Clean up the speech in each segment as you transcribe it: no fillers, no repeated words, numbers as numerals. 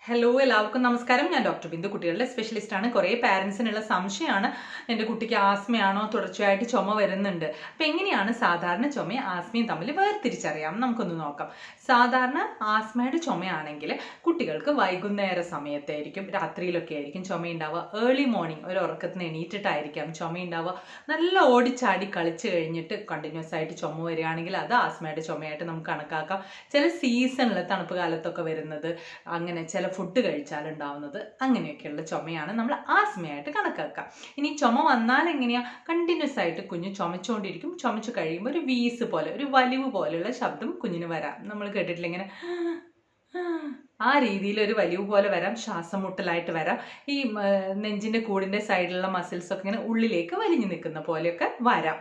Hello എല്ലാവർക്കും നമസ്കാരം. ഞാൻ ഡോക്ടർ ബിന്ദു, കുട്ടികളുടെ സ്പെഷ്യലിസ്റ്റാണ്. കുറേ പാരൻസിനുള്ള സംശയമാണ്, എൻ്റെ കുട്ടിക്ക് ആസ്മയാണോ, തുടർച്ചയായിട്ട് ചുമ വരുന്നുണ്ട്. അപ്പം എങ്ങനെയാണ് സാധാരണ ചുമയും ആസ്മയും തമ്മിൽ വേർതിരിച്ചറിയാം? നമുക്കൊന്ന് നോക്കാം. സാധാരണ ആസ്മയുടെ ചുമയാണെങ്കിൽ കുട്ടികൾക്ക് വൈകുന്നേര സമയത്തായിരിക്കും, രാത്രിയിലൊക്കെ ആയിരിക്കും ചുമയുണ്ടാവുക. ഏർലി മോർണിംഗ് ഒരു ഉറക്കത്തിന് എണീറ്റിട്ടായിരിക്കാം ചുമയുണ്ടാവുക. നല്ല ഓടിച്ചാടി കളിച്ച് കഴിഞ്ഞിട്ട് കണ്ടിന്യൂസ് ആയിട്ട് ചുമ വരികയാണെങ്കിൽ അത് ആസ്മയുടെ ചുമയായിട്ട് നമുക്ക് കണക്കാക്കാം. ചില സീസണിൽ തണുപ്പ് കാലത്തൊക്കെ വരുന്നത്, അങ്ങനെ ചില ഫുഡ് കഴിച്ചാൽ ഉണ്ടാവുന്നത്, അങ്ങനെയൊക്കെയുള്ള ചുമയാണ് നമ്മൾ ആസ്മയായിട്ട് കണക്കാക്കുക. ഇനി ചുമ വന്നാൽ എങ്ങനെയാ? കണ്ടിന്യൂസ് ആയിട്ട് കുഞ്ഞ് ചുമച്ചുകൊണ്ടിരിക്കും. ചുമച്ചു കഴിയുമ്പോൾ ഒരു വീസ് പോലെ, ഒരു വലിവ് പോലെയുള്ള ശബ്ദം കുഞ്ഞിന് വരാം. നമ്മൾ കേട്ടിട്ടില്ല ഇങ്ങനെ ആ രീതിയിൽ ഒരു വലിവ് പോലെ വരാം. ശ്വാസം മുട്ടലായിട്ട് വരാം. ഈ നെഞ്ചിന്റെ കൂടിന്റെ സൈഡിലുള്ള മസിൽസ് ഒക്കെ ഇങ്ങനെ ഉള്ളിലേക്ക് വലിഞ്ഞു നിൽക്കുന്ന പോലെയൊക്കെ വരാം.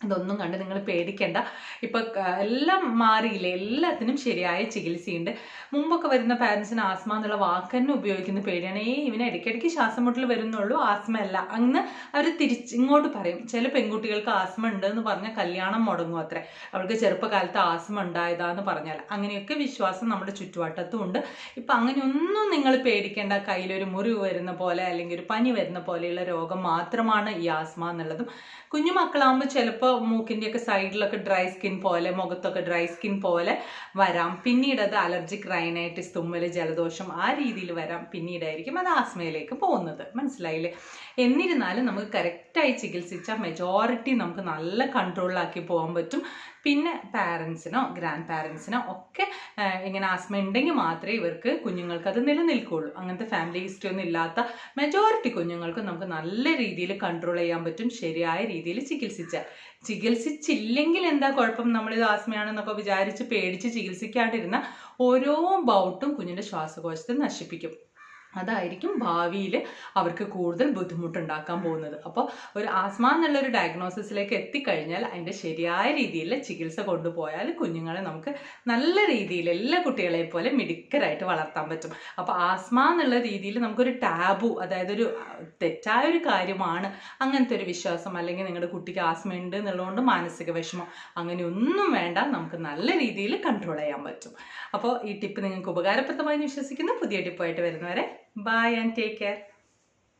അതൊന്നും കണ്ട് നിങ്ങൾ പേടിക്കേണ്ട. ഇപ്പം എല്ലാം മാറിയില്ലേ, എല്ലാത്തിനും ശരിയായ ചികിത്സയുണ്ട്. മുമ്പൊക്കെ വരുന്ന പാരൻസിന് ആസ്മ എന്നുള്ള വാക്ക് തന്നെ ഉപയോഗിക്കുന്ന പേടിയാണ്. ഇവന് ഇടയ്ക്കിടയ്ക്ക് ശ്വാസം മുട്ടൽ വരുന്നുള്ളൂ, ആസ്മ അല്ല. അന്ന് അവർ ഇങ്ങോട്ട് പറയും. ചില പെൺകുട്ടികൾക്ക് ആസ്മ ഉണ്ട് എന്ന് പറഞ്ഞാൽ കല്യാണം മുടങ്ങും അത്രേ, അവൾക്ക് ചെറുപ്പകാലത്ത് ആസ്മ ഉണ്ടായതാന്ന് പറഞ്ഞാൽ. അങ്ങനെയൊക്കെ വിശ്വാസം നമ്മുടെ ചുറ്റുവട്ടത്തും ഉണ്ട്. ഇപ്പം അങ്ങനെയൊന്നും നിങ്ങൾ പേടിക്കേണ്ട. കയ്യിലൊരു മുറിവ് വരുന്ന പോലെ അല്ലെങ്കിൽ ഒരു പനി വരുന്ന പോലെയുള്ള രോഗം മാത്രമാണ് ഈ ആസ്മ എന്നുള്ളതും. കുഞ്ഞുമക്കളാകുമ്പോൾ ചിലപ്പോൾ മൂക്കിൻ്റെയൊക്കെ സൈഡിലൊക്കെ ഡ്രൈ സ്കിൻ പോലെ, മുഖത്തൊക്കെ ഡ്രൈ സ്കിൻ പോലെ വരാം. പിന്നീട് അത് അലർജിക് റൈനൈറ്റിസ്, തുമ്മൽ, ജലദോഷം ആ രീതിയിൽ വരാം. പിന്നീടായിരിക്കും അത് ആസ്മയിലേക്ക് പോകുന്നത്. മനസ്സിലായില്ലേ? എന്നിരുന്നാലും നമുക്ക് കറക്റ്റായി ചികിത്സിച്ചാൽ മെജോറിറ്റി നമുക്ക് നല്ല കൺട്രോളിലാക്കി പോകാൻ പറ്റും. പിന്നെ പാരൻസിനോ ഗ്രാൻഡ് പാരൻസിനോ ഒക്കെ ഇങ്ങനെ ആസ്മ ഉണ്ടെങ്കിൽ മാത്രമേ ഇവർക്ക് കുഞ്ഞുങ്ങൾക്ക് അത് നിലനിൽക്കുകയുള്ളൂ. അങ്ങനത്തെ ഫാമിലി ഹിസ്റ്ററി ഒന്നും ഇല്ലാത്ത മെജോറിറ്റി കുഞ്ഞുങ്ങൾക്ക് നമുക്ക് നല്ല രീതിയിൽ കൺട്രോൾ ചെയ്യാൻ പറ്റും, ശരിയായ രീതിയിൽ ചികിത്സിച്ചാൽ. ചികിത്സിച്ചില്ലെങ്കിൽ എന്താ കുഴപ്പം? നമ്മളിത് ആസ്മയാണെന്നൊക്കെ വിചാരിച്ച് പേടിച്ച് ചികിത്സിക്കാണ്ടിരുന്ന ഓരോ ബൗട്ടും കുഞ്ഞിൻ്റെ ശ്വാസകോശത്തെ നശിപ്പിക്കും. അതായിരിക്കും ഭാവിയിൽ അവർക്ക് കൂടുതൽ ബുദ്ധിമുട്ടുണ്ടാക്കാൻ പോകുന്നത്. അപ്പോൾ ഒരു ആസ്മ എന്നുള്ളൊരു ഡയഗ്നോസിസിലേക്ക് എത്തിക്കഴിഞ്ഞാൽ അതിൻ്റെ ശരിയായ രീതിയിൽ ചികിത്സ കൊണ്ടുപോയാൽ കുഞ്ഞുങ്ങളെ നമുക്ക് നല്ല രീതിയിൽ എല്ലാ കുട്ടികളെയും പോലെ മിടുക്കരായിട്ട് വളർത്താൻ പറ്റും. അപ്പോൾ ആസ്മ എന്നുള്ള രീതിയിൽ നമുക്കൊരു ടാബു, അതായത് ഒരു തെറ്റായൊരു കാര്യമാണ് അങ്ങനത്തെ ഒരു വിശ്വാസം, അല്ലെങ്കിൽ നിങ്ങളുടെ കുട്ടിക്ക് ആസ്മ ഉണ്ട് എന്നുള്ളതുകൊണ്ട് മാനസിക വിഷമം, അങ്ങനെയൊന്നും വേണ്ട. നമുക്ക് നല്ല രീതിയിൽ കൺട്രോൾ ചെയ്യാൻ പറ്റും. അപ്പോൾ ഈ ടിപ്പ് നിങ്ങൾക്ക് ഉപകാരപ്രദമായി വിശ്വസിക്കുന്നു. പുതിയ ടിപ്പായിട്ട് വരുന്നവരെ bye and take care.